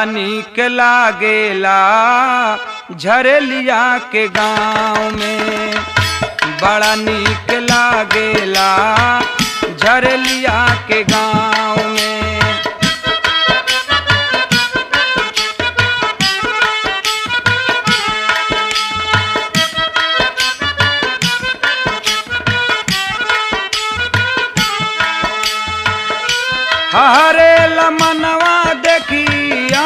बड़ा नीक लागेला झरेलिया के गाँव में। बड़ा नीक लागेला झरेलिया के गाँव में। हरे लमनवा देखिया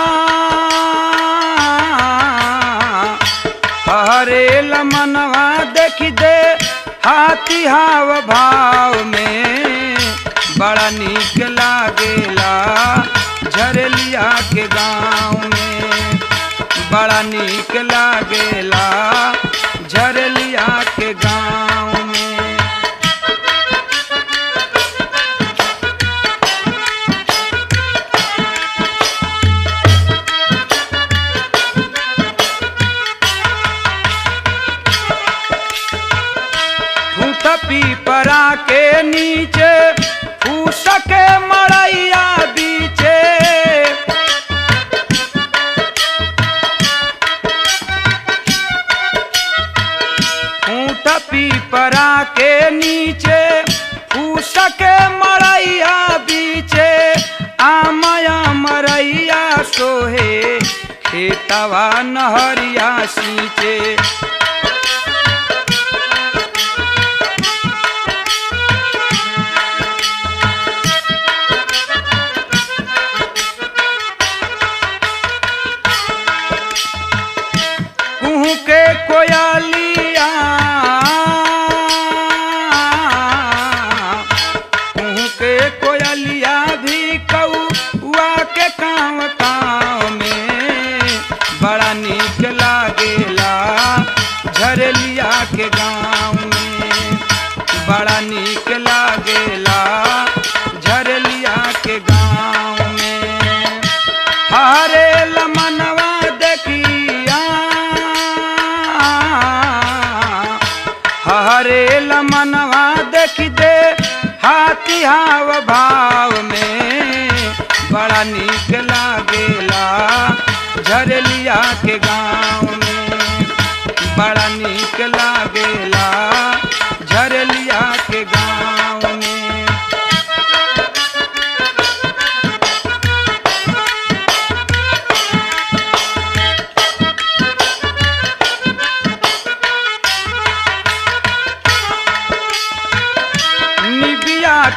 हरे लमनवा देखी दे हाथी हाव भाव में। बड़ा नीक लागेला झरेलिया के गाँव में। बड़ा नीक लागेला झरेलिया के गाँव में। पीपरा के नीचे फूस के मड़ैया बीचे। ऊँट पीपरा के नीचे फूस के मड़ैया बीचे। आमया मरैया सोहे खेतवा नहरिया सींचे। के कोयलिया के कोयलिया भी कौआ के काँव काँव में। बड़ा नीक लागेला झरेलिया के गाँव में। बड़ा नीक लागेला झरेलिया के गाँव में। हरे लमनवा हरे लमनवा देख दे हाथी हाव भाव में। बड़ा नीक लागेला झरेलिया के गाँव में। बड़ा नीक लागेला झरेलिया के गाँव में।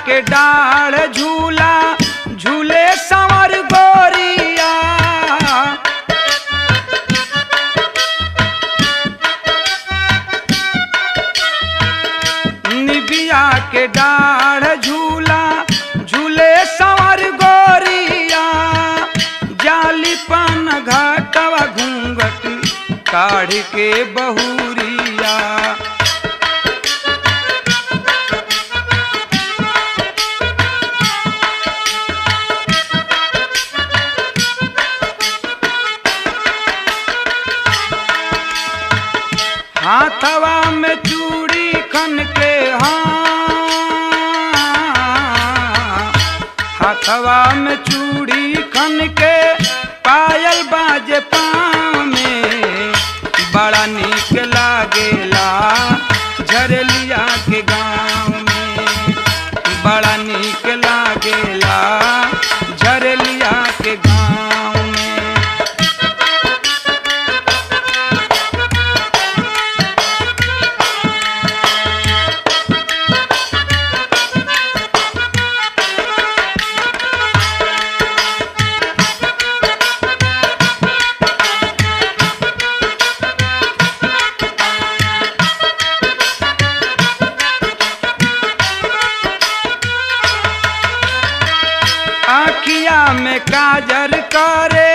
के डाढ़ झूला झूले संवर गोरिया। निबिया के डाढ़ झूला झूले संवर गोरिया। जाली पान घाटवा घूंघट काढ़ के बहुरिया। हाथवा में चूड़ी खन के हाथवा में चूड़ी खन के पायल बाजे पाँव में। बड़ा नीक लागेला झरेलिया के गाँव में। बड़ा नीक लागेला झरेलिया के गाँव में। आँखिया में काजर करे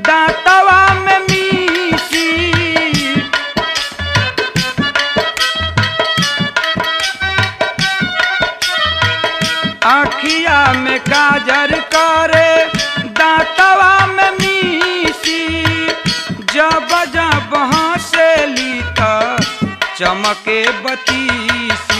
दांतवा में मीसी। आँखिया में काजर करे दांतवा में मीसी। जब जब हंसेली त चमके बतीसी।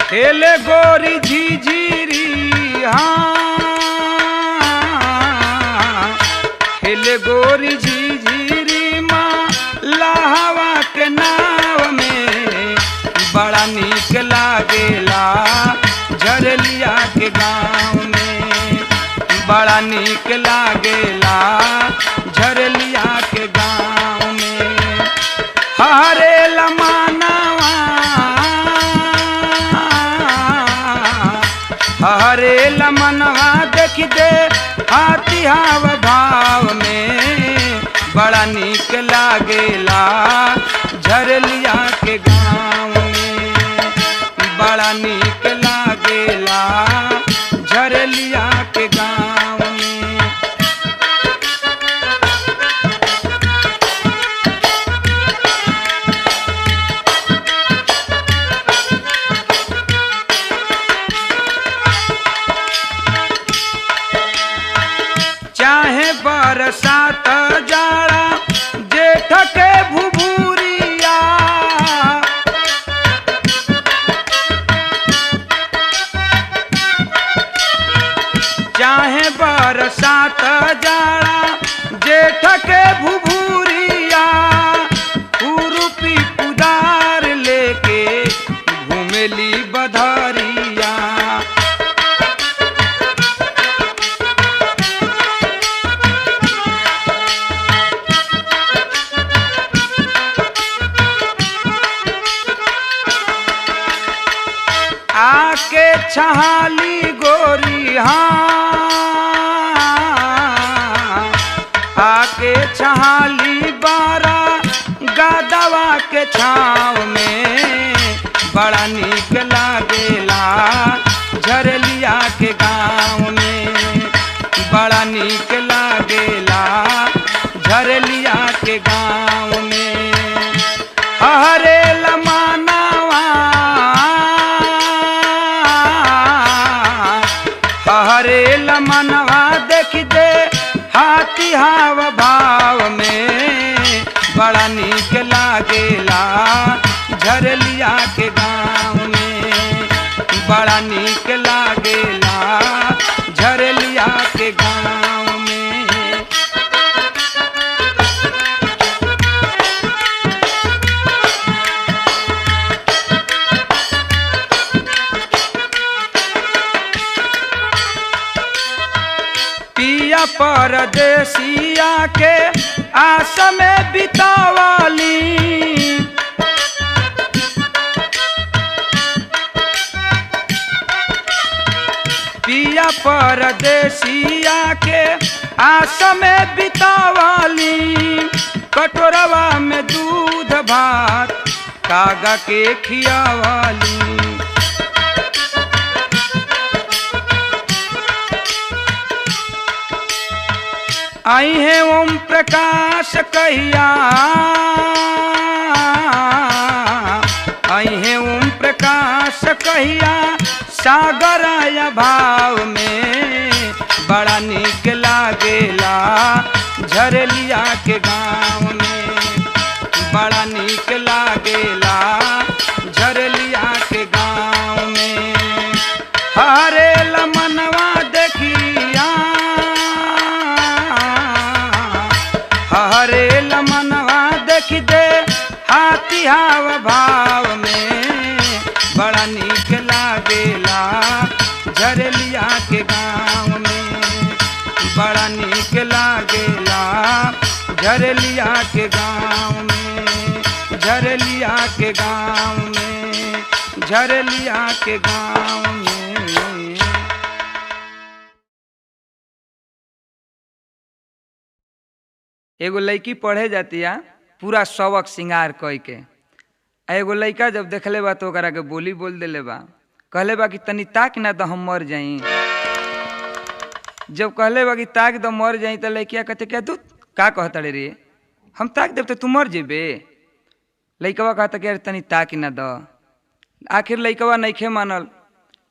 खेले गोरी झिझिरी हाँ खेले गोरी झिझिरी माँ लाहवा के नाव में बड़ा नीक लागेला झरलिया के गाँव में बड़ा नीक लागेला झरलिया के गाँव में हरे लमानवा हरे लमनवा देख दे हाथी हाव भाव में बड़ा नीक लागेला झरलिया के गाँव में बड़ा नीक लागेला झरलिया के गाँव में। चाहे बरसात जाड़ा जेठ के भुभुरिया चाहे बरसात जाड़ा जेठ के भुभुरिया खुरपी कुदार लेके घूमेली बधरिया आके छहाली गोरी हाँ आके छहाली बारा गादवा के छाँव में बड़ा नीक लागेला झरलिया के गाँव में बड़ा नीक लागेला झरलिया के गाँव में हरे लमानवा हरे लमनवा देख दे हाथी हाव भाव में बड़ा नीक लागेला झरलिया के गाँव में बड़ा नीक लागेला झरलिया के गाँव में। पिया परदेसिया के आस में बितावली पिया परदेसिया के आस में बितावली कटोरवा में दूध भात कागा के खियावली आई है ओम प्रकाश कहिया आई है ओम प्रकाश कहिया सागराया भाव में बड़ा नीक लागेला झरलिया के गाँव में बड़ा नीक लागेला झरलिया के गाँव में हरे लमनवा देखिया हरे लमनवा देख दे हाथी हाव भाव में बड़ा नीक लागेला झरलिया के गाँव में बड़ा नीक लागेला झरलिया के गाँव में झरलिया के गाँव में झरलिया के गाँव में। एगो लड़की पढ़े जातिया पूरा शौक श्रृंगार कई के एगो लड़का जब देखले बा तो ओकरा के बोली बोल देले बा कहले बा कि तनी ताक ना तो हम मर जाई जब कहले बा कि ताक तो मर जाई तो लड़किया कहते क्या तू का कहता रे हम ताक देव तो तू मर जेबे लड़कवा कहता कि तनी ताक ना द आखिर लड़कवा नइखे मानल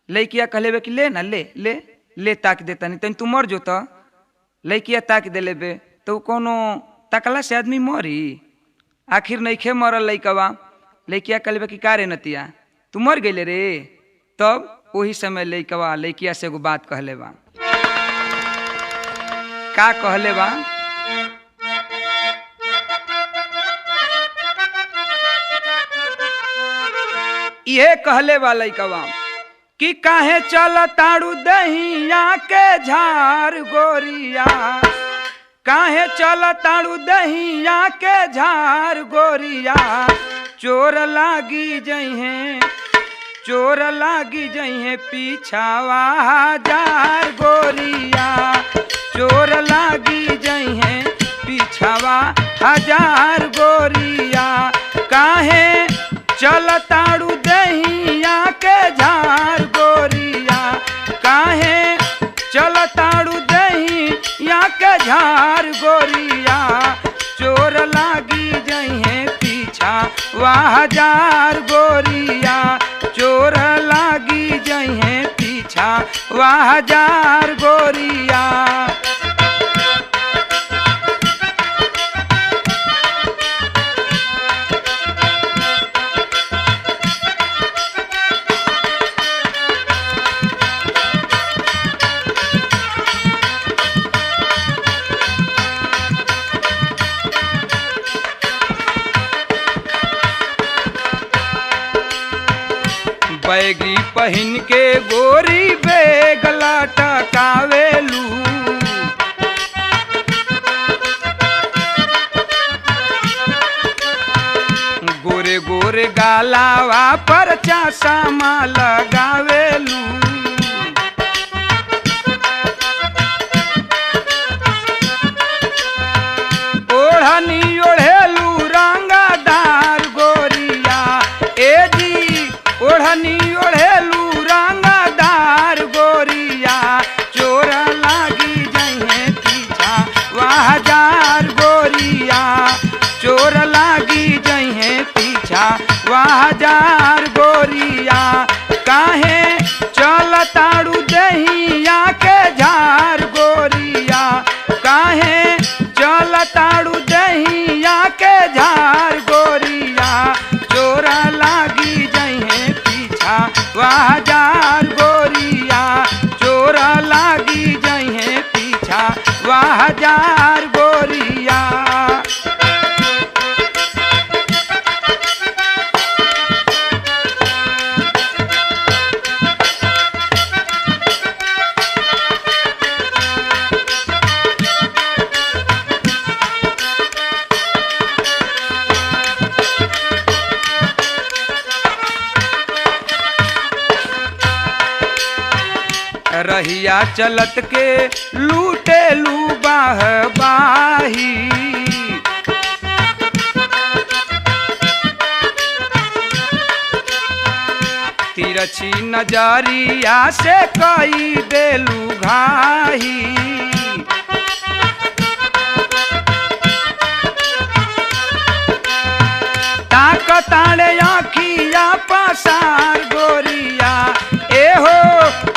लड़किया कहले बा कि ले ना ले ले ले ताक दे तनी तनी तू मर जो तो लड़किया ताक दे लेबे तो कोनो तकला से आदमी मरी आखिर नइखे मरल लइकवा लइकिया कहले कि का रे नतिया तू मर गइले रे तब वही समय लइकवा लइकिया से एगो बात कहले बा। का कहले बा? ये कहले बा लइकवा कि काहे चल ताड़ू दहिया के झार गोरिया, काहे चल ताड़ू दहिया के झार गोरिया, चोर लागी जइहे, चोर लागी जइहे पीछावा हजार गोरिया, चोर लागी जइहे पीछावा हजार गोरिया, काहे चल ताड़ू दहिया के झार गोरिया, काहे चल ताड़ू दहिया के झार गोरिया, चोर लागी जइहे पीछा वाह हजार गोरिया, चोर लागी जइहे पीछा वाह हजार गोरिया। बैगी पहिन के गोरी बेग लटकावेलू, गोरे गोरे गालावा पर चश्मा लगावेलू, ओढ़नी ओढ़ेलू रंगदार गोरिया, ए जी ओढ़नी ओढ़ेलू रंगदार गोरिया, चोर लागी जइहे पीछा वाह हजार गोरिया, चोर लागी जइहे पीछा वाह हजार गोरिया, काहे चल ताड़ू दहिया के झार गोरिया, काहे चल ताड़ू दहिया के झार गोरिया, चोर लागी जइहे पीछा वाह हजार गोरिया, चोर लागी जइहे पीछा वाह हजार गोरिया। रहिया चलत के लूटे लू बाह बाही, तिरछी नजरिया से कई देलू घाही, ताकताड़े आखिया पसार गोरिया, ए हो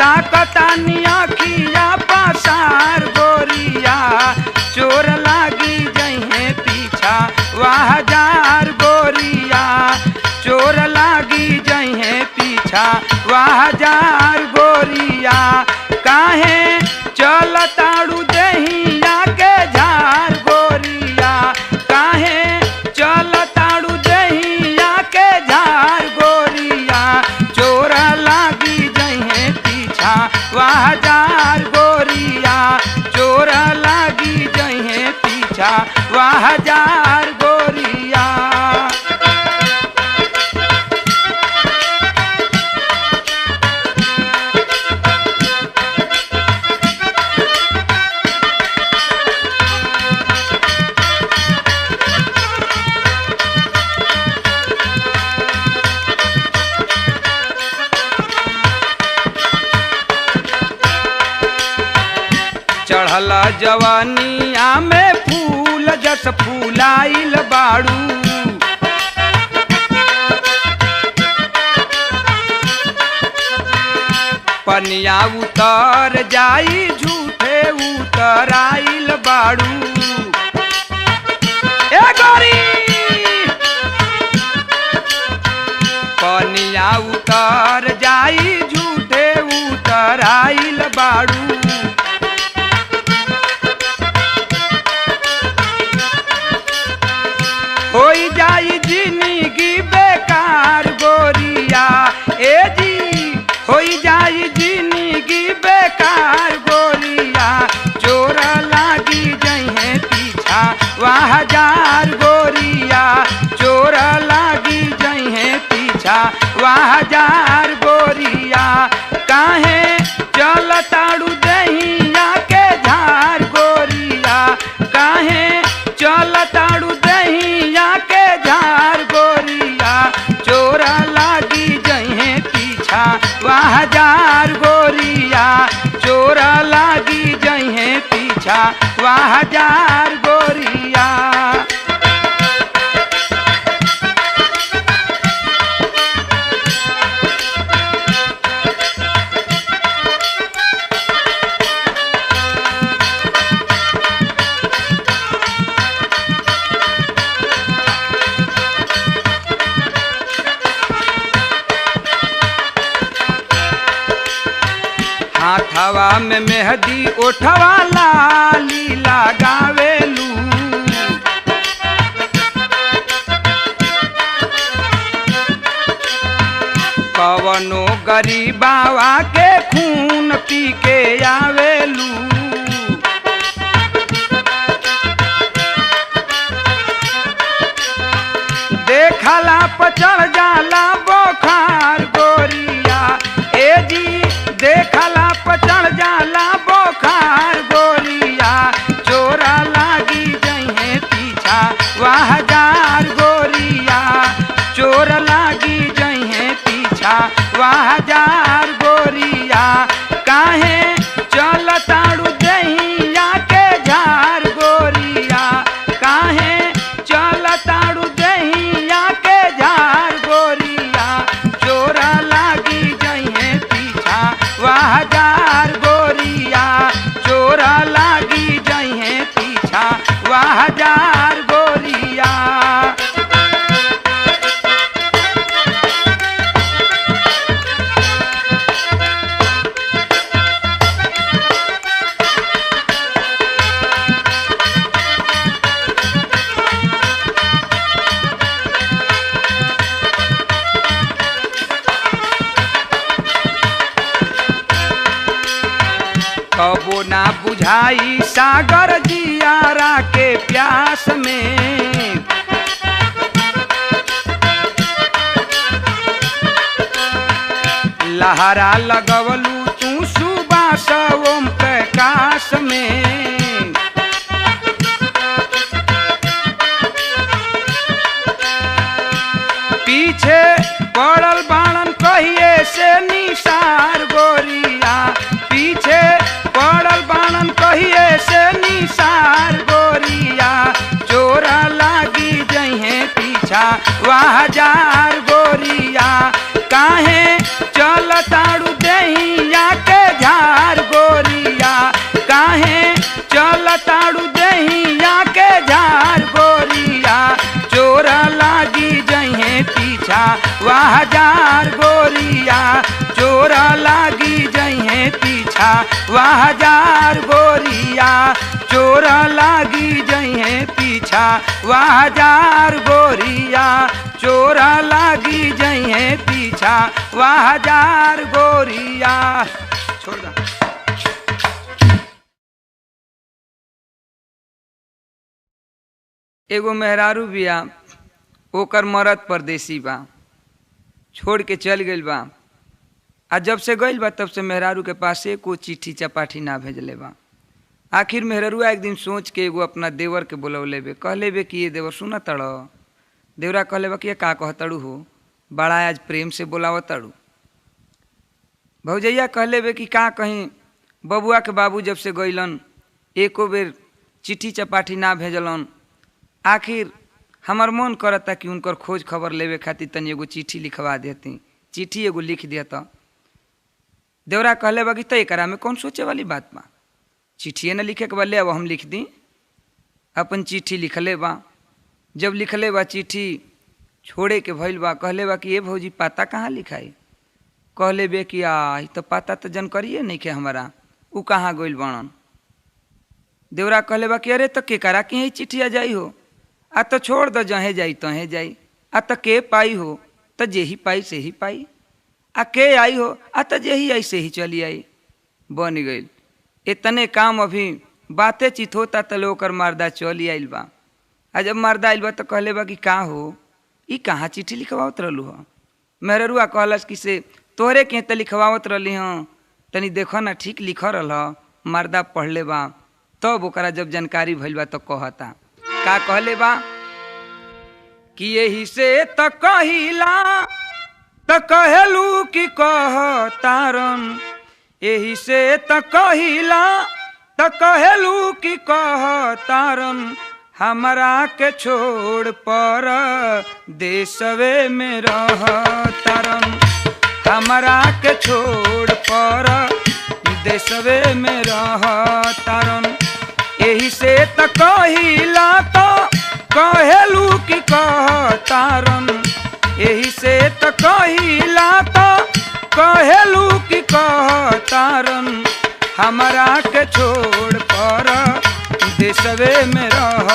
ताकतानी आखिया पसार गोरिया, चोर लागी जइहे पीछा वाह हजार गोरिया, चोर लागी जइहे पीछा वाह हजार गोरिया, काहे चल ताड़ू दहिया के झार गोरिया, काहे चल ताड़ू दहिया के झार गोरिया, चोर लागी जइहे पीछा वाह हजार गोरिया, चोर लागी जइहे पीछा वाह हजार गोरिया। चढ़ला जवानिया में फूल जस फूलाइल बाड़ू, पनिया उतर जाई झूठे उतराइल बाड़ू, ए गोरी पनिया देहिया उतर जाई झूठे उतर आइल बाड़ू होई जाई जिंदगी बेकार गोरिया ए जी होई जाई जिंदगी बेकार गोरिया चोर लागी जइहे पीछा वह हजार गोरिया चोर लागी जइहे पीछा वह हजार गोरिया काहे चल ताड़ू दहिया के झार गोरिया काहे चल ताड़ू दहिया के झार गोरिया चोर लागी जइहे पीछा वह हजार गोरिया चोर लागी जइहे पीछा वह हजार गोरिया हाथवा में मेहंदी ओठवा लाली लगावेलू कवनो गरीबावा के खून पी के आवेलू देखला पचड़ जाला बोखार गोरिया ए जी देखला पचड़ जाला बोखार गोरिया चोरा लागी जइहे पीछा वह हजार गोरिया चोर लागी जइहे पीछा वह हजार गोरिया काहे चल ताड़ू दहिया के झार गोरिया काहे चल ताड़ू दहिया के झार गोरिया चोरा लागी जइहे पीछा वह हजार गोरिया चोरा लागी जइहे पीछा वह हजार गोरिया कबो ना बुझाई सागर जियारा के प्यास में लहरा लगवलू तू सुबास ओम प्रकाश में पीछे पड़ल बाणन कहिए से निसार गोरिया पीछे पड़ल बाणन कहिए से निसार गोरिया चोरा लागी जइहे पीछा वह हजार गोरिया काहे चल ताड़ू दहिया के झार गोरिया काहे चल ताड़ू दहिया के झार गोरिया चोरा लागी जइहे पीछा वह हजार गोरिया चोरा लागी जइहे पीछा वह हजार गोरिया चोरा लागी जइहे पीछा वह हजार गोरिया चोरा लागी जइहे पीछा वह हजार गोरिया छोड़ दा। एगो मेहरारू बिया ओकर मरद परदेसी बा छोड़ के चल गइल बा आ जब से गइल बा तब से मेहरारू के पास एको चिट्ठी चपाठी ना भेजले बा। आखिर मेहरारूआ एक दिन सोच के एगो अपना देवर के बुलौले बे कहले बे कि ये देवर सुना तड़ देवरा कहले बा कि का कहतड़ू हो बड़ा आज प्रेम से बोलाव तड़ू। भौजैया कहले बे कि का कहीं बबुआ के बाबू जब से गइलन एको बेर चिट्ठी चपाठी ना भेजलन आखिर हमार मन करता कि उनकर खोज खबर लेवे खातिर तनी एगो चिट्ठी लिखवा देती चिट्ठी एगो लिख देता। देवरा कहले बा कि त एकरा में कौन सोचे वाली बात बा चिट्ठिए न लिखे के बा ले अब हम लिख दी। अपन चिट्ठी लिखले बा जब लिखले बा चिट्ठी छोड़े के भइल बा। कहले बा कि ये भौजी पता कहाँ लिखाई? कहले बे कि आ तो पता तो जानकारिए नहीं के हमारा, उ कहाँ गइल बनन। देवरा कहले बा कि अरे तो के करा के चिट्ठिया जाई हो, आ तो छोड़ दो जहे जाई तहे जाई, आ तो के पाई हो तो जे ही पाई से ही पाई, आ के आई हो आ तो जे ही आई से ही चली आई। बन गई इतने काम अभी बातें चित होता तो लोग मर्दा चली आइल बा। आ जब मर्दा आइल बा तो कहले बा कि का हो ई कहाँ चिट्ठी लिखवावत रहलू ह? मेहरुआ कहलस कि से तोहरे के तो लिखवावत रही हाँ, तनी देखो ना ठीक लिख रहा। मर्दा पढ़ले बा तब ओकरा जब जानकारी भइल बा तो कहता का कहले बा कि यही से त कहिला त कहलू कि कह तारन, यही से त कहिला त कहलू कि कह तारन, हमरा के छोड़ पर देशवे में रह तारन, हमरा के छोड़ पर देशवे में रह तारन। यही से त कहिला तो कहलू कि कह तारन, यही से त कहिला तो कहलू कि कह तारन, हमरा के छोड़ पर देशवे में रह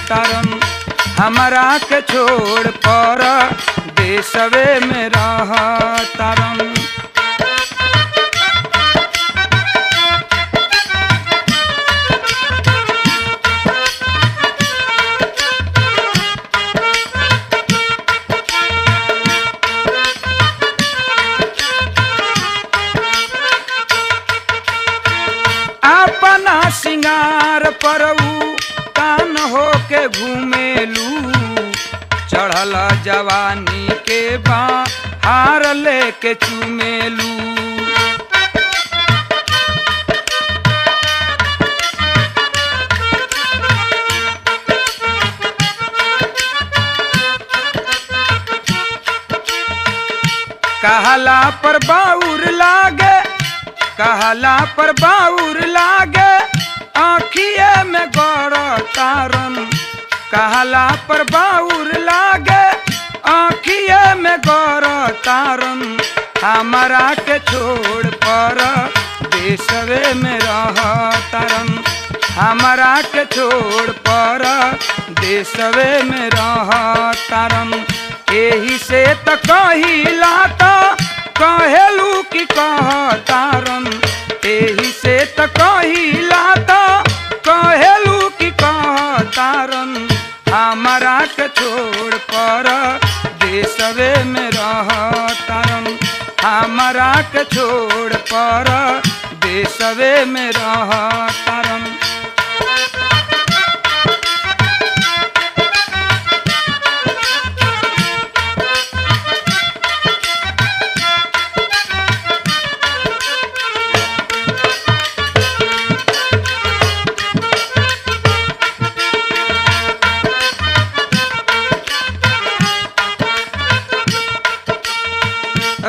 तारन, हमरा के छोड़ पर देशवे में रह तारन। अपना सिंगार परऊ कान हो के घूमेलू, चढ़ल जवानी के बाहर लेके चूमेलू। कहला पर बाउर लागे, कहला पर बाउर लागे, आँखिए में गौर तारन, कहला पर बाउर लागे, आँखिए में गौर तारन, हमरा के छोड़ पर देशवे में रह तारन, हमरा के छोड़ पर देशवे में रह तारन। एही से त कहिला तो कहलू कि कह तारन, एही से त कहिला तो कहलू कि कह तारन, हमरा के छोड़ पर देशवे में रह तारन, हमरा के छोड़ पर देशवे में रह तारन।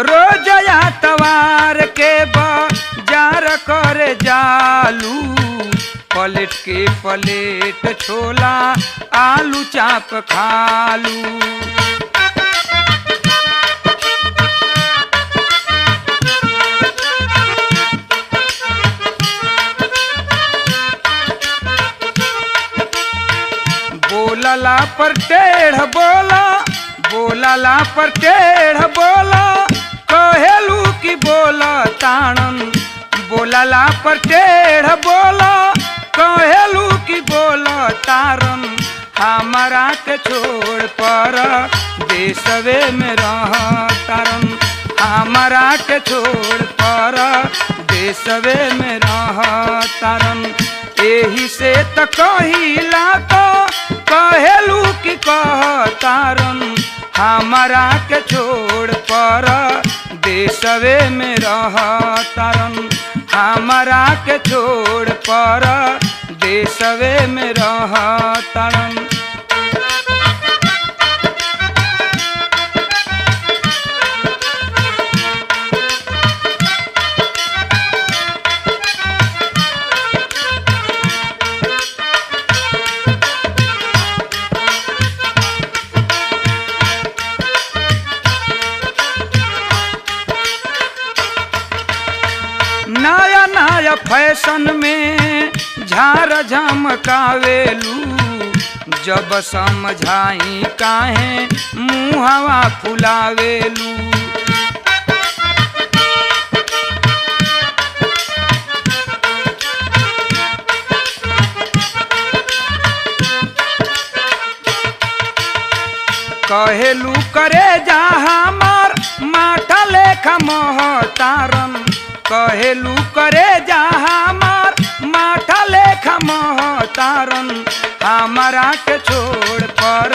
रोजया तवार के बाजार करे जालू, पलट के पलेट छोला आलू चाप खालू। बोलला पर टेढ़ बोला, बोलला पर टेढ़ बोला, कहलू कि बोला ताणन, बोलला पर टेढ़ बोला, कहलू कि बोला तारन, हमरा के छोड़ पर देशवे में रह तारन, हमरा के छोड़ पर देशवे में रह तारन। एही से त कहिला तो कहलू कि कह तारन, हमरा के छोड़ पर देशवे में रह तारन, हमरा के छोड़ पर देशवे में रह तारन। फैशन में झार झमकावेलू, जब समझाई काहे मुहवा फुलावेलू। कहेलू करे जा हमार माथा लेखा महतारन, कहेलू करे जा हमार माथा लेखा महतारन, हमारा के छोड़ पर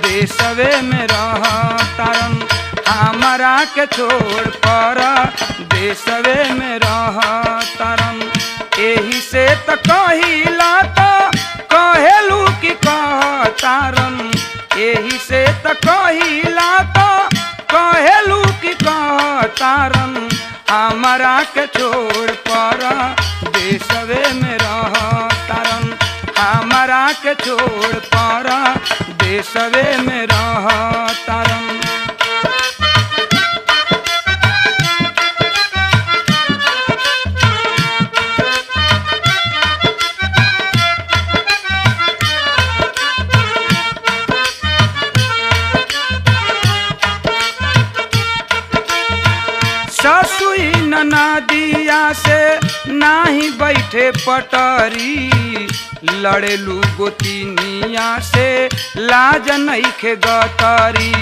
देशवे में रहतारन, हमारा के छोड़ पर देशवे में रहतारन। एही से त कहिला त कहेलू कि कहतारन, एही से त कहिला त कहेलू कि कहतारन, हमारा के छोड़ पर देशवे में रहतारन, हमारा के छोड़ पर देशवे में रहतारन। ससुई ननदिया से नाही बैठे पटरी, लड़ेलू गोतिनिया से लाज नइखे गतरी।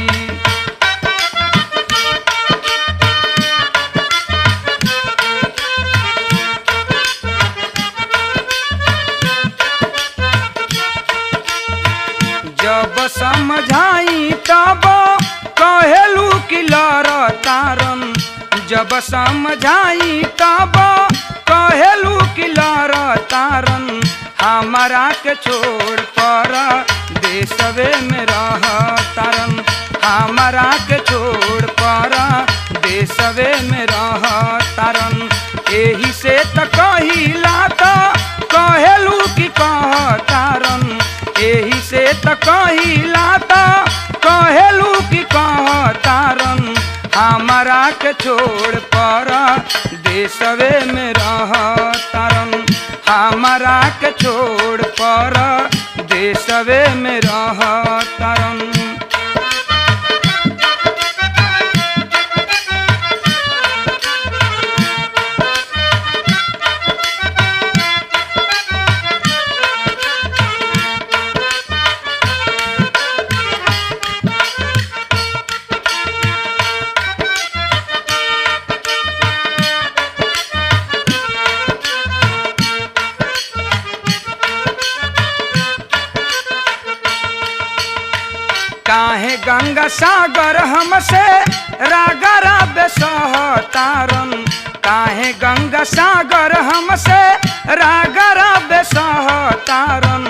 जब समझाई तब कहेलू कि लड़तारन, जब समझाई तब कहेलू कि लड़तारन, हमारा के छोड़ पर देशवे में रहतारन, हमारा के छोड़ पर देशवे में रहतारन। एही से त कहिला त कहेलू कि कहतारन, एही से त कहिला त कहेलू कि कहतारन, हमारा के छोड़ पर देशवे में रहतारन, हमारा के छोड़ पर देशवे में रहतारन। काहे गंगा सागर हमसे रागरा बेसहतारन, काहे गंगा सागर हमसे रागरा बेसहतारन।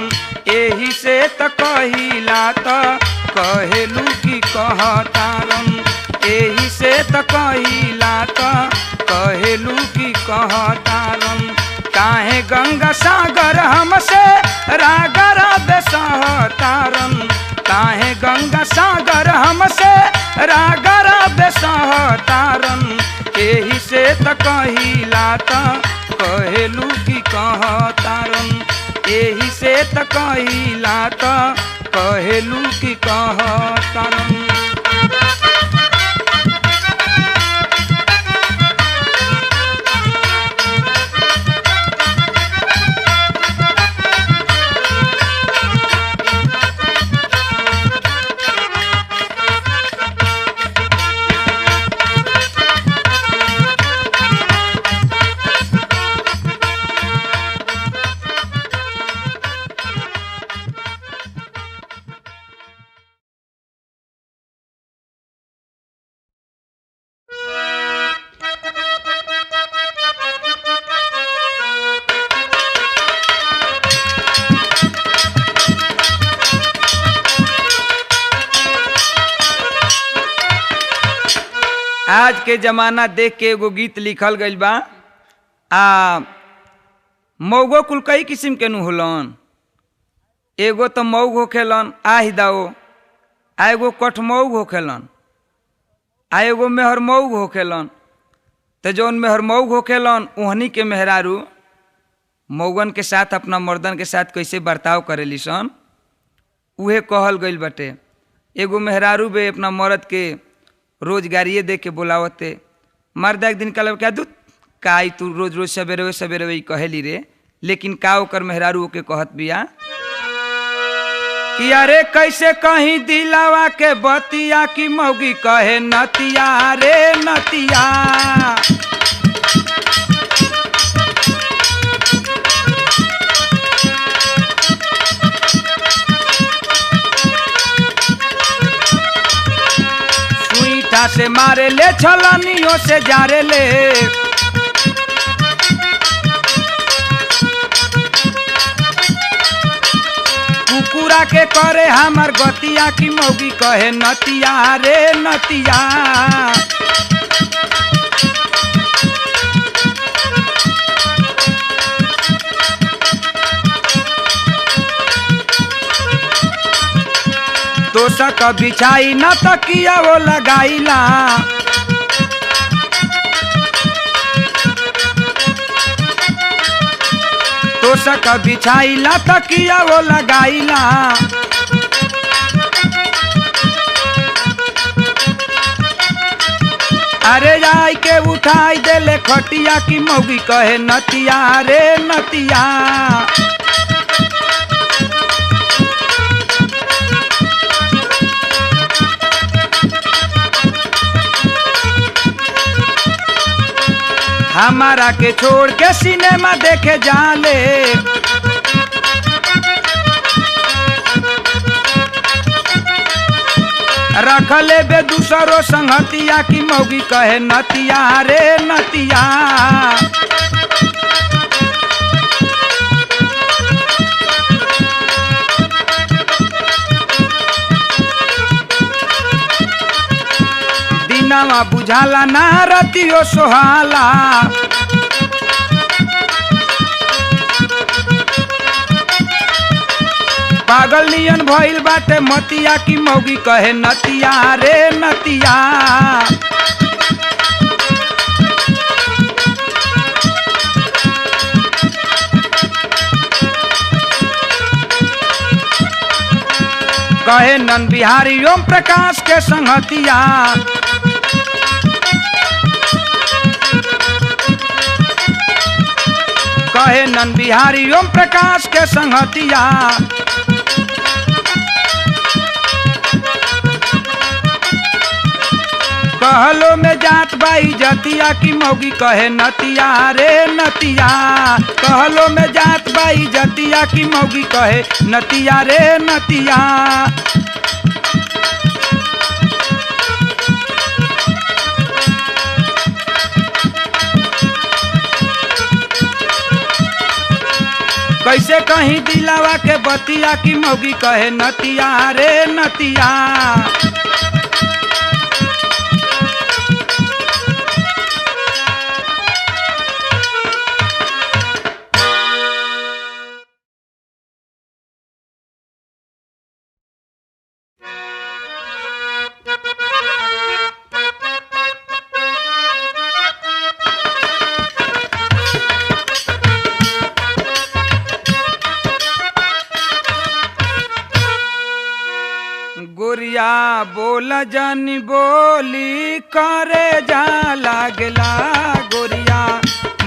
एही से त कहिला त कहेलू कि कहतारन, एही से त कहिला त कहेलू कि कहतारन। काहे गंगा सागर हमसे रागरा बेसहतारन, काहे गंगा सागर हमसे रागरा बेसहतारन। एही से त कहिला त कहेलू कि कहतारन, एही से त कहिला त कहेलू कि कहतारन। आज के जमाना देख के एगो गीत लिखल गइल बा। मऊगो कुल कई किस्म के नु होलन। एगो तो मऊग होखेलन आहि दाओ, आ एगो कठमऊग होखेलन, आ एगो मेहर मऊग होखेलन। तो जौन मेहरमऊ होखेलन ओहनी के मेहरारू मऊगन के साथ अपना मर्दन के साथ कैसे बर्ताव करेली सन उहे कहल गइल बटे। एगो मेहरारू बे अपना मर्द के रोजगारिये दे के बोलावते। मर्द एक दिन कहल क्या दूत काई तू रोज रोज सवेरे सवेरे वही कहेली रे, लेकिन का ओकर मेहरारू के कहत बिया कि अरे कैसे कहीं दिलावा के बतिया की मौगी कहे नतिया रे नतिया। सुईठा से मारे ले छलनियों से जारे ले, कुकुरा के करे हमार गतिया की मौगी कहे नतिया रे नतिया। तो सक बिछाई न तकिया वो लगाईला, तो सक बिछाईला तकिया वो लगाईला। अरे जाई के उठाई देले खटिया की मौगी कहे नतिया रे नतिया। हमारा के छोड़ के सिनेमा देखे जाले, रखले बे दूसरो संगतिया की मौगी कहे नतिया रे नतिया। दिनवा बुझाला ना रतियो सोहाला, पागल नियन भइल बाटे मतिया की मौगी कहे नतिया रे नतिया। कहे नन बिहारी ओम प्रकाश के संगतिया, कहे नन बिहारी ओम प्रकाश के संगतिया। कहलो में जात बाई जतिया की मौगी कहे नतिया रे नतिया। कहलो में जात बाई जतिया की मौगी कहे नतिया रे नतिया। कैसे कहीं दिलावा के बतिया की मौगी कहे नतिया रे नतिया। गोरिया बोल जानी बोली करे जा लागला, गोरिया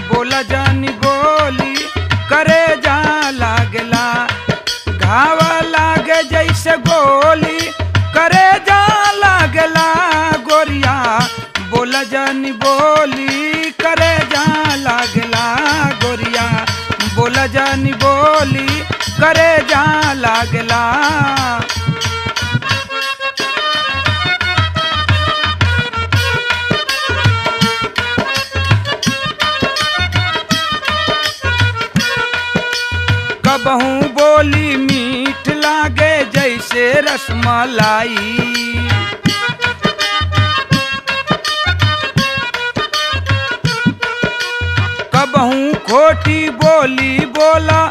बोल जानी बोली करे जा लागला। घाव लागे जैसे गोली करे जा लागला, गोरिया बोल जानी बोली करे जा लागला। गोरिया बोल जानी बोली करे जा लागला। कबहू बोली मीठ लागे जैसे रसमलाई, कबहू खोटी बोली बोला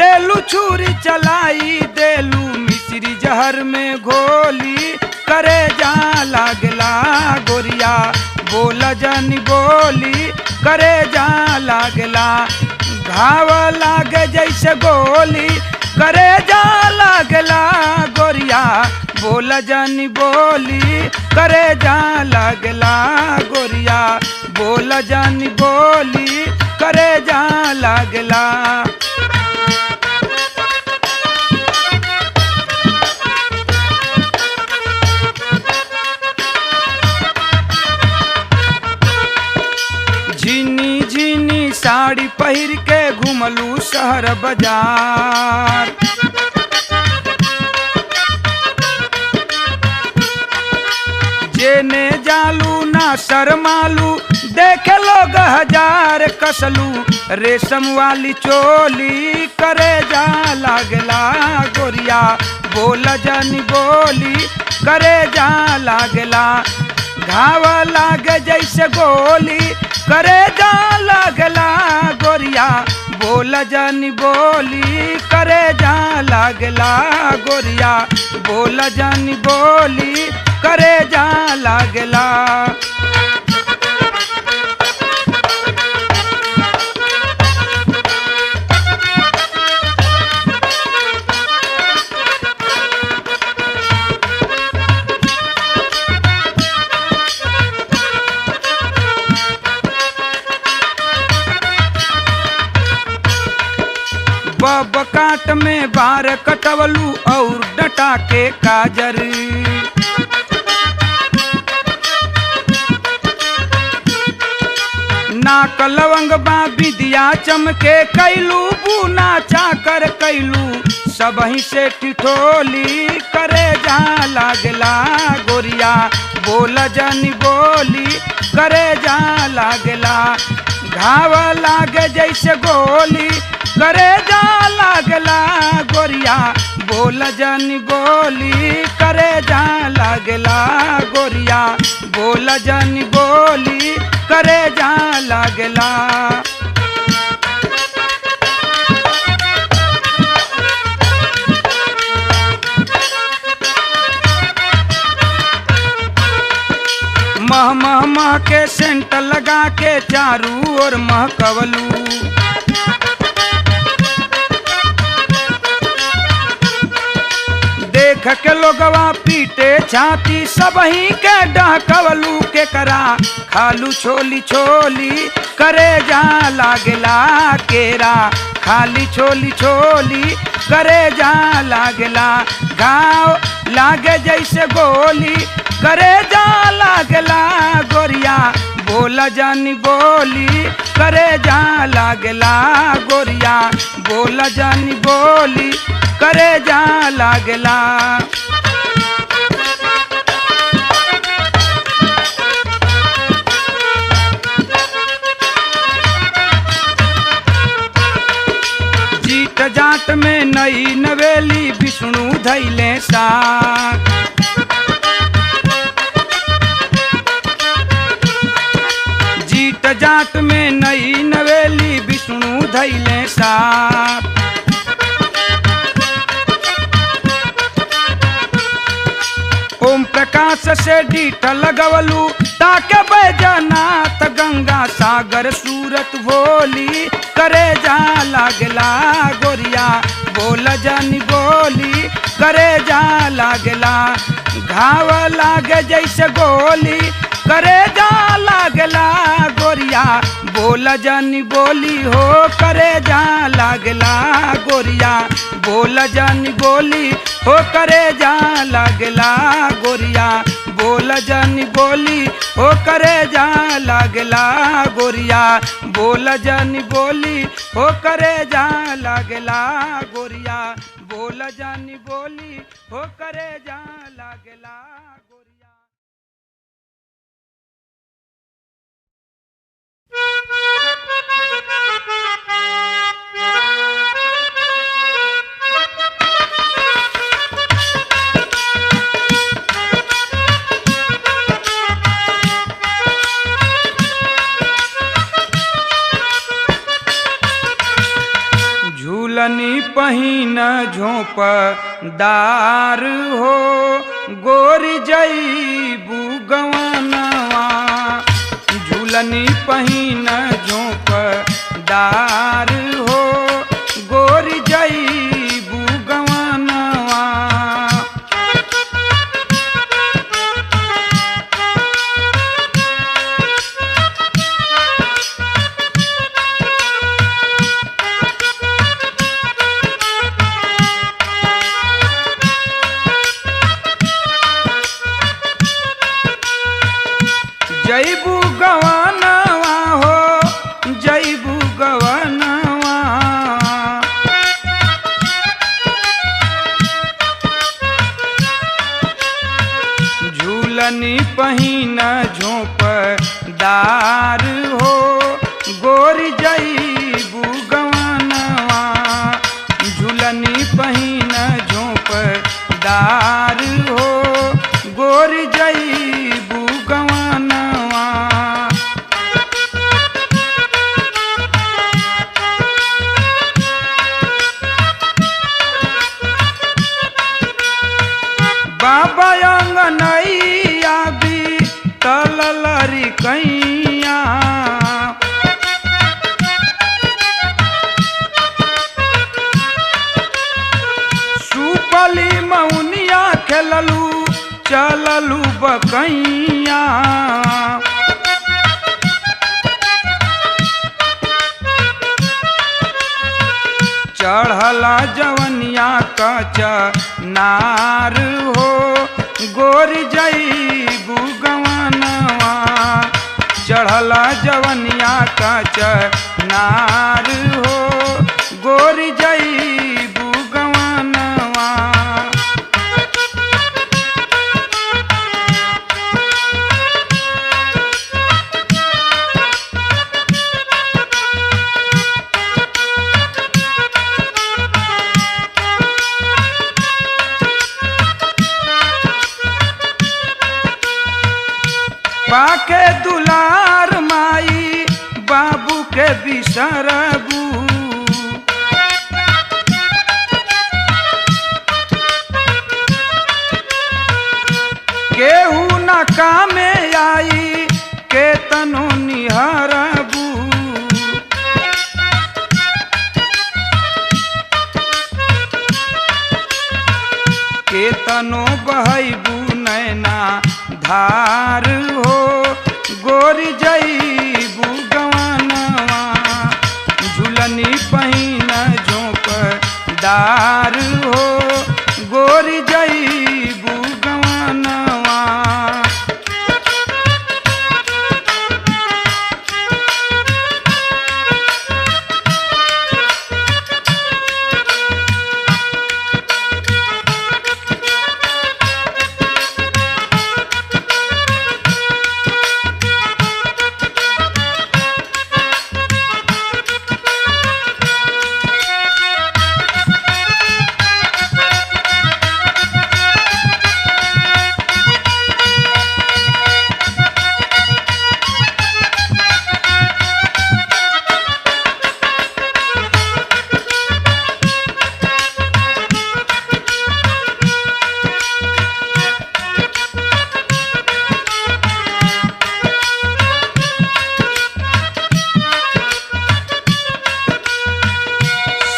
देलू छुरी चलाई, देलू मिश्री जहर में घोली करे जा लागला। गोरिया बोल जनी बोली करे जा लागला घाव लागे जैसे गोली करे जा लागला गोरिया बोल जनी बोली करे जा लागला गोरिया बोल जनी बोली करे जा लागला। झिनी झिनी साड़ी पहिर के घुमलू शहर बाजार जेने जालू ना शर्मालू देखे लोग हजार कसलू रेशम वाली चोली करे जा लागला गोरिया बोल जनी बोली करे जा लागला घाव लागे जैसे गोली करे जा लागला गोरिया बोल जनी बोली करे जा लागला गोरिया बोल जनी बोली करे जा लागला। बब काट में बार कटवलू और डटा के काजर नाक लवंग बा विदिया चमके कैलू बूना चाकर कैलू सबही से टिठोली करे जा लागला गोरिया बोल जनी बोली करे जा लागला घाव लागे जैसे गोली करे जा लागला गोरिया बोल जनी बोली करे जा लागला गोरिया बोल जनी बोली करे जा लागला। मह मह मह के सेंट लगा के चारू ओर महकवलू देख के लोगवा पीटे छाती सबही के डहकवलू के करा खालू छोली छोली करे जा लागला केरा खाली छोली छोली करे जा लागला घाव लागे जैसे गोली करे जा लागला गोरिया बोल जनी बोली करे जा लागला गोरिया बोल जनी बोली करे जा लागला। जीत जाट में नई नवेली विष्णु धैले साथ जीत जाट में नई नवेली विष्णु धैले साथ ओम प्रकाश से डीठ लगवलू ताके बैजनाथ गंगा सागर सूरत भोली करे जा लागला गोरिया बोल जनी बोली करे जा लागला घाव लागे जैसे गोली करे जा लागला गोरिया बोल जनी बोली हो करे जा लागला गोरिया बोल जनी बोली हो करे जा लागला गोरिया बोल जनी बोली हो करे जा लागला गोरिया बोल जनी बोली हो करे जा लागला गोरिया बोल जनी बोली हो करे जा लागला गोरिया। झूलनी पहिन झोंपदार हो गोरी जईबू गवनवा झूलनी पहिन झोंपदार हो गोरी जईबू गवनवा। जईबू गवनवा हो जईबू गवनवा। झूलनी पहिन झोंपदार हो गोरी जईबू गवनवा। झूलनी पहिन झोंपदार हो गोरी जईबू गवनवा। बाबा अंगनैया भी तललरी कैया। सुपली मौनिया खेललू चललू बकैया। चढ़ला जवनिया कच नार हो गोरी जईबू गवनवा। चढ़ला जवनिया कच नार हो गोरी जईबू गवनवा। पाके दुलार माई बाबू के बिसरबू। केहू न कामे आई के तनो निहरबू। के तनो बहैबू नैना धार हो गोरी जईबू गवनवा। झूलनी पहिन झोंपदार हो गोरी जईबू गवनवा।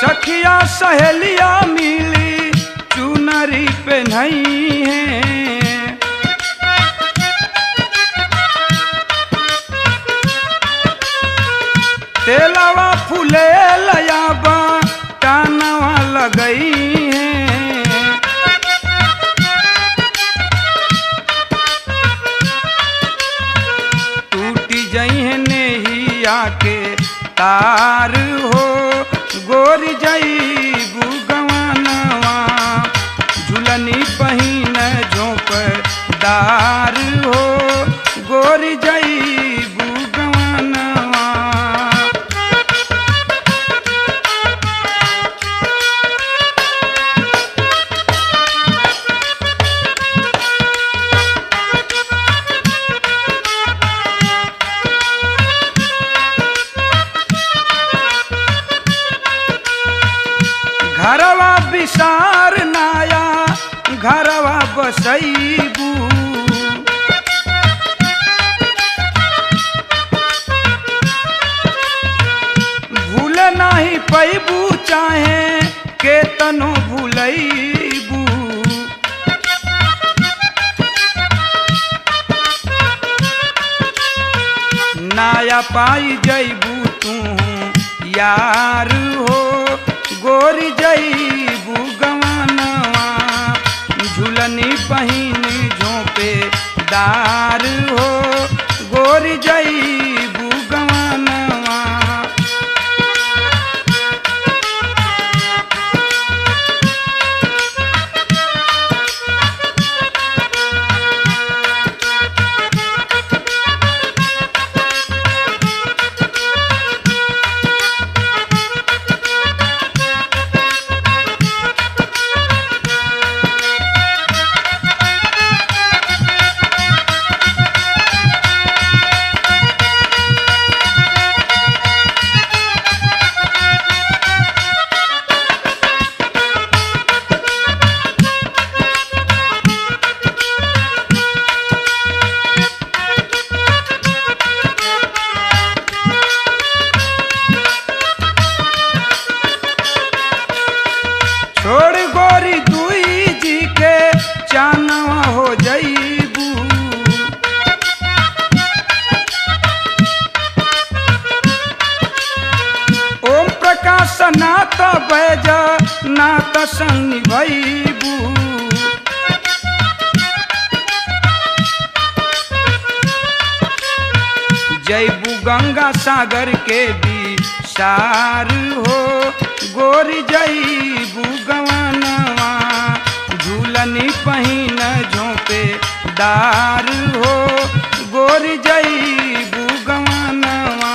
सखिया सहेलिया मिली चुनरी पहनई है। तेलवा फूले लयाबा टानवा लगई है। टूटी जई है नेहिया के तार हो गोरी जईबू गवनवा। झूलनी पहिन झोंपदार हो गोरी जईबू गवनवा। घरवा विसार नाया घरवा बसईबू। नहीं पैबू चाहे के तनो भूलैबू। नाया पाई जैबू तू यार हो गोरी जैबू गवानवा। झूलनी पहिन झोंपे दार हो गोरी जैबू गवानवा। छोड़ गोरी दुई जी के चानवा हो जईबू। ओम प्रकाश नात बैज नात संग निभैबू। जैबू गंगा सागर के विसार हो गोरी जैबू गवानवा। झूलनी पहिन झोंपे दार हो गोरी जैबू गवानवा।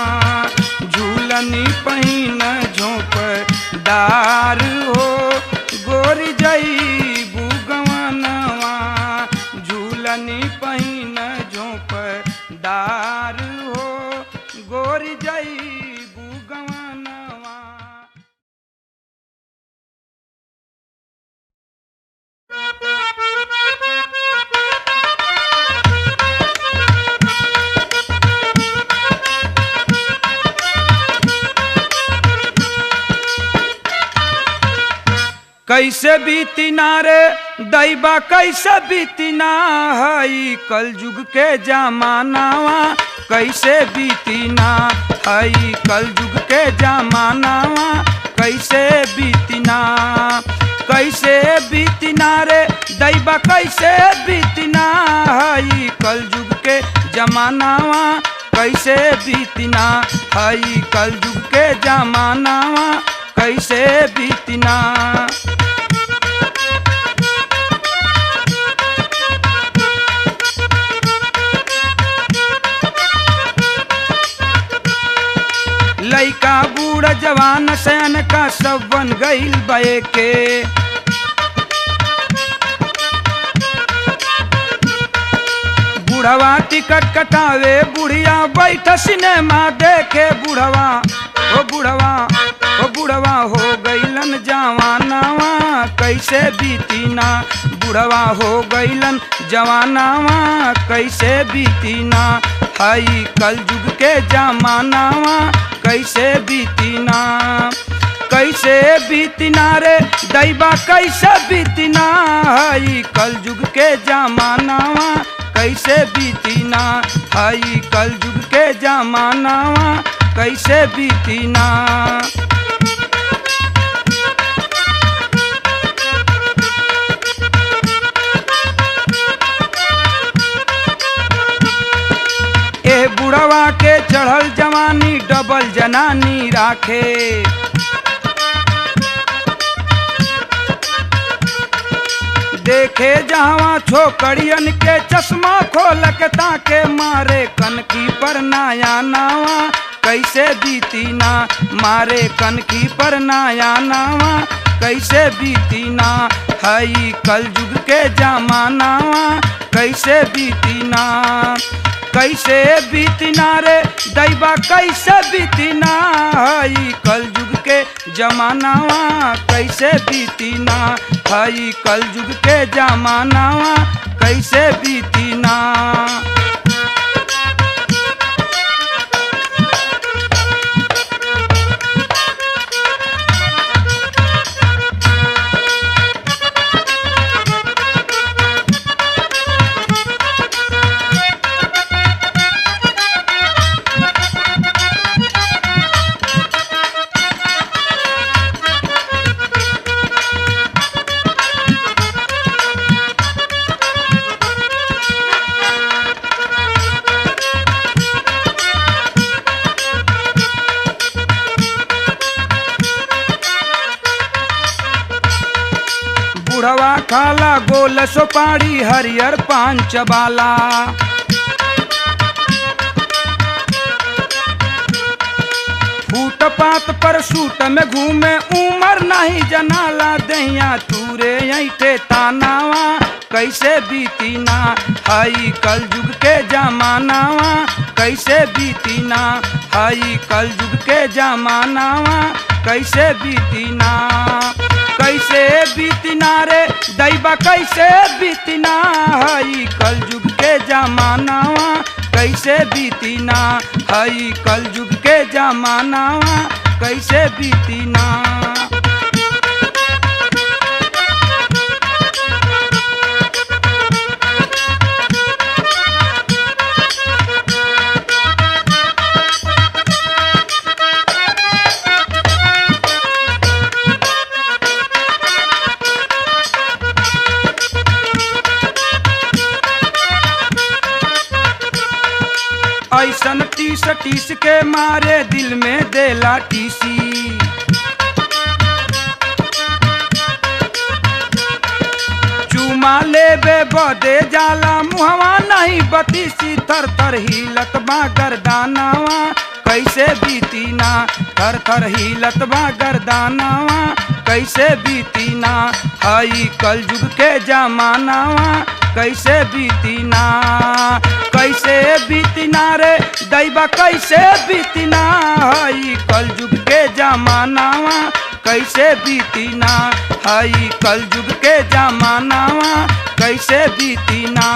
झूलनी पहिन झोंप दार हो गोरी जैबू गवानवा। झूलनी पहिन झोंप दार हो गोरी जैबू गवानवा। कैसे बीती ना रे दैबा कैसे बीती ना हई कल युग के जमानावा। कैसे बीती ना हई कल युग के जमानावा। कैसे बीती ना कैसे बीती ना रे दैबा कैसे बीती ना हई कल युग के जमानावा। कैसे बीती ना हई कल युग के जमानावा। कैसे बीती ना लइका बूढ़ जवान सैन का सब बन गईल बे के। बुढ़वा टिकट कटावे बुढ़िया बैठ सिनेमा देखे। बुढ़वा ओ बुढ़वा ओ बुढ़वा हो गईलन जवानावा। कैसे बीती ना बुढ़वा हो गईलन जवानावा। कैसे बीती ना हई कल युग के जमानावा। कैसे बीती ना कैसे बीती ना रे दैबा कैसे बीती ना हई कल युग के जमानावा। कैसे बीती ना हई कल युग के जमानावा। कैसे बीती ना ए बुढ़वा के चढ़ल जवानी डबल जनानी राखे। देखे जहाँ छोकरियन के चश्मा खोल के ताके मारे कनकी पर नाया नावा। कैसे बीती ना मारे कनकी पर नाया नावा। कैसे बीती ना हई कल युग के जमानावा। कैसे बीती ना कैसे बीती ना रे दैबा कैसे बीती ना हई कल युग के जमानावा। कैसे बीती ना हई कल युग के जमानावा। कैसे बीती ना खाला गोल सोपाड़ी हरियर पान चबाला। फुटपाथ पर सूट में घूमे उमर नहीं जनाला। दैया तूरे ऐठे तानावा कैसे बीतीना हाई कल युग के जमानावा कैसे बीतीना हाई कल युग के जमानावा कैसे बीतीना कैसे बीतना रे दैबा कैसे बीतना हई कल युग के जमानावा कैसे बीतना हई कल युग के जमानावा कैसे बीतना। ऐसन टीस टीस के मारे दिल में देला टीसी। चूमा लेबे बदे जाला मुहवा नहीं बतीसी। थर थर हिलत बा गर्दानावा कैसे बीतीना थर थर हिलत बा गर्दानावा कैसे बीतीना हई कल युग के जमानावा कैसे बीतीना कैसे बीतना रे दैबा कैसे बीतना हई कल युग के जमानावा कैसे बीतीना हई कल युग के जमानावा कैसे बीतीना।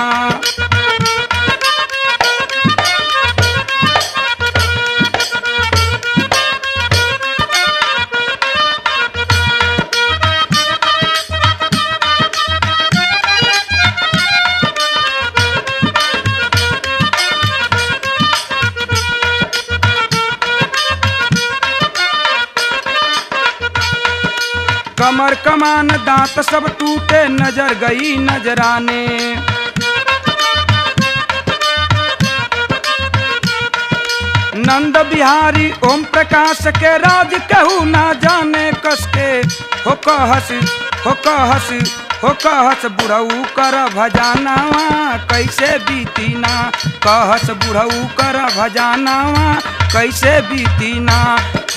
कमर कमान दांत सब टूटे नजर गई नजराने। नंद बिहारी ओम प्रकाश के राज कहू ना जाने कसके हो कहस बुढ़ऊ कर भजानावा कैसे बीतीना कहस बुढ़ऊ कर भजानावा कैसे बीतीना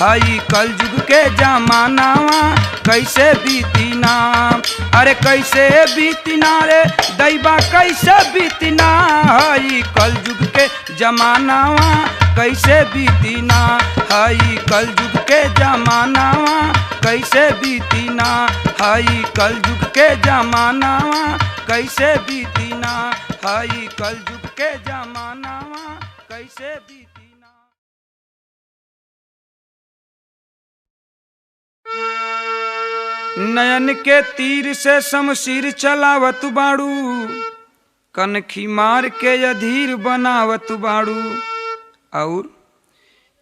हई कल युग के जमानावा कैसे बीतीना। अरे कैसे बीतीना रे दैबा कैसे बीतीना हई कल युग के जमानावा कैसे बीतीना हई कल युग के जमानावा कैसे बीतीना हई कल युग के जमानावा कैसे बीतीना हई कल युग के जमानावा कैसे बीतीना। नयन के तीर से शमशीर चलावत बाड़ू कनखी मार के अधीर बनावत बाड़ू। और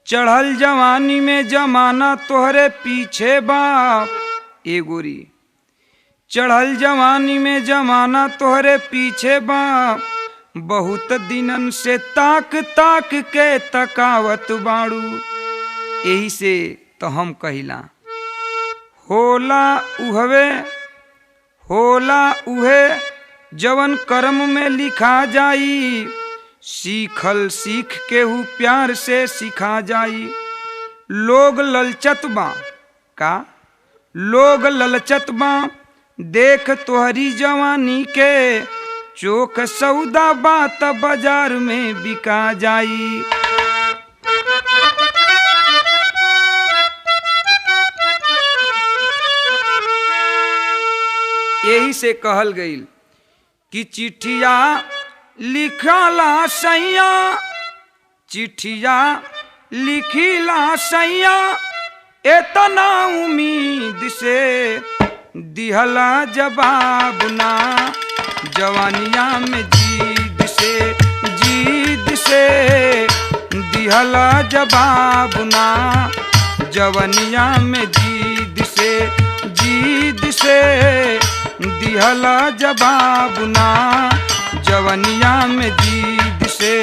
चढ़ल जवानी में जमाना तोहरे पीछे बा ए गोरी चढ़ल जवानी में जमाना तोहरे पीछे बा। बहुत दिनन से ताक ताक के तकावत बाड़ू। यही से तो हम कहिला होला उहे जवन कर्म में लिखा जाई। सीखल सीख के हु प्यार से सिखा जाई। लोग ललचत बा का लोग ललचत बा देख तोहरी जवानी के चोख सौदा बात बाजार में बिका जाई। यही से कहल गईल कि चिट्ठिया लिखला सैया चिट्ठिया लिखिला सैया एतना उम्मीद से दिहला जवाब ना जवानिया में जीद से दिहला जवाब ना जवानिया में जीद से दिहला जवाब ना जवानिया में जीद से।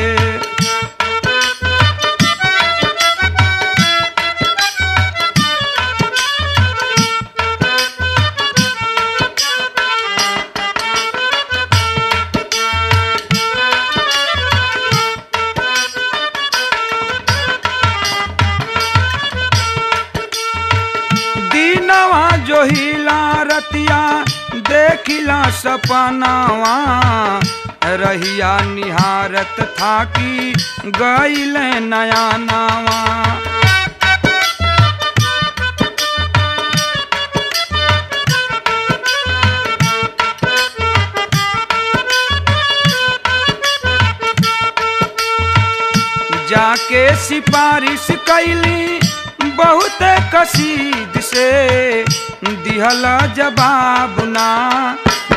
सोहिला रतिया देखिला सपनावा रहिया निहारत थाकी गईल नया नावा जाके सिफारिश कैली बहुत कसीद से दिहला जवाब ना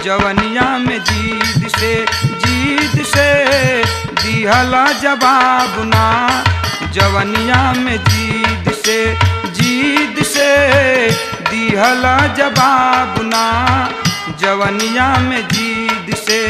जवनिया में जीद से दिहला जवाब ना जवनिया में जीद से दिहला जवाब ना जवनिया में जीद से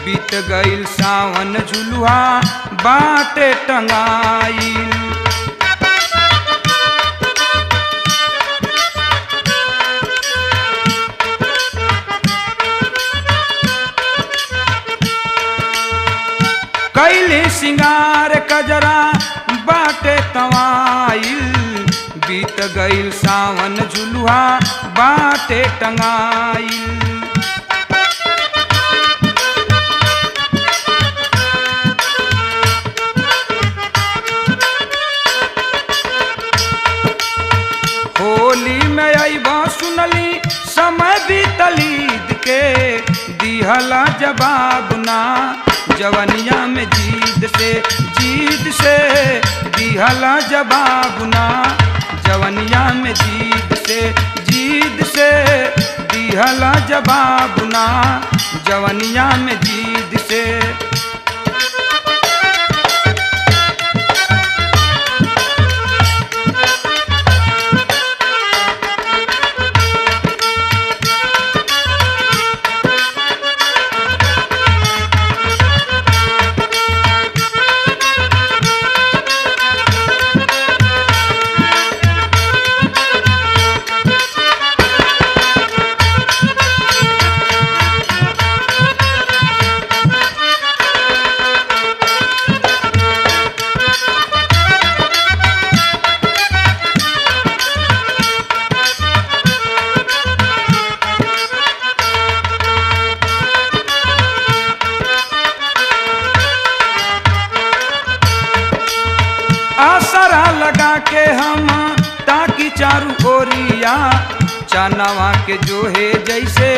बीत गईल सावन झुलुआ बाटे टंगाइल कैली सिंगार कजरा बाटे तवाइल बीत गईल सावन झुलुआ बाटे टंगाइल होली में अइबा सुनली समय बीतलीद के दिहला जवाब ना जवनिया में जीद से दिहला जवाब ना जवनिया में जीद से दिहला जवाब ना जवनिया में जीद से आसरा लगा के हम ताकि चारू ओरिया चनवा के जो है जैसे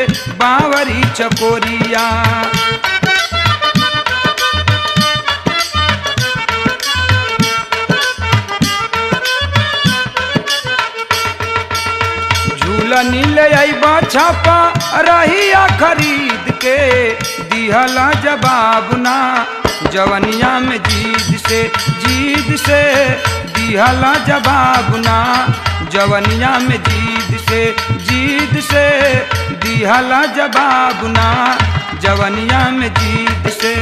बावरी चकोरिया झूलनी ले अइबा छापा रहिया खरीद के दिहला जवाब ना जवनिया में जीद से दिहला जवाब ना जवनिया में जीद से दिहला जवाब ना जवनिया में जीद से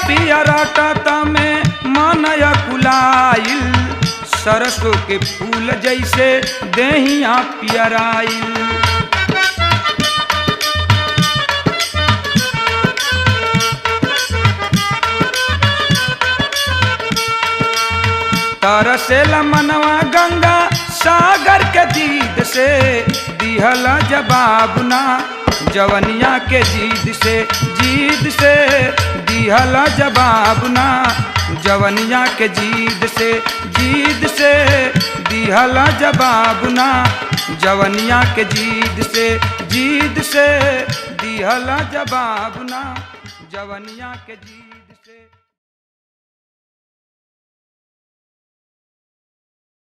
पिया राटा में मनया कुलाइल सरसों के फूल जैसे देहिया पियराइल तरसेला मनवा गंगा सागर के दीद से दिहला जवाब ना जवनिया के जीद से दिहला जवाब ना जवनिया के जीद से दिहला जवाब ना, जवनिया के जीद से दिहला जवाब ना, जवनिया के जीद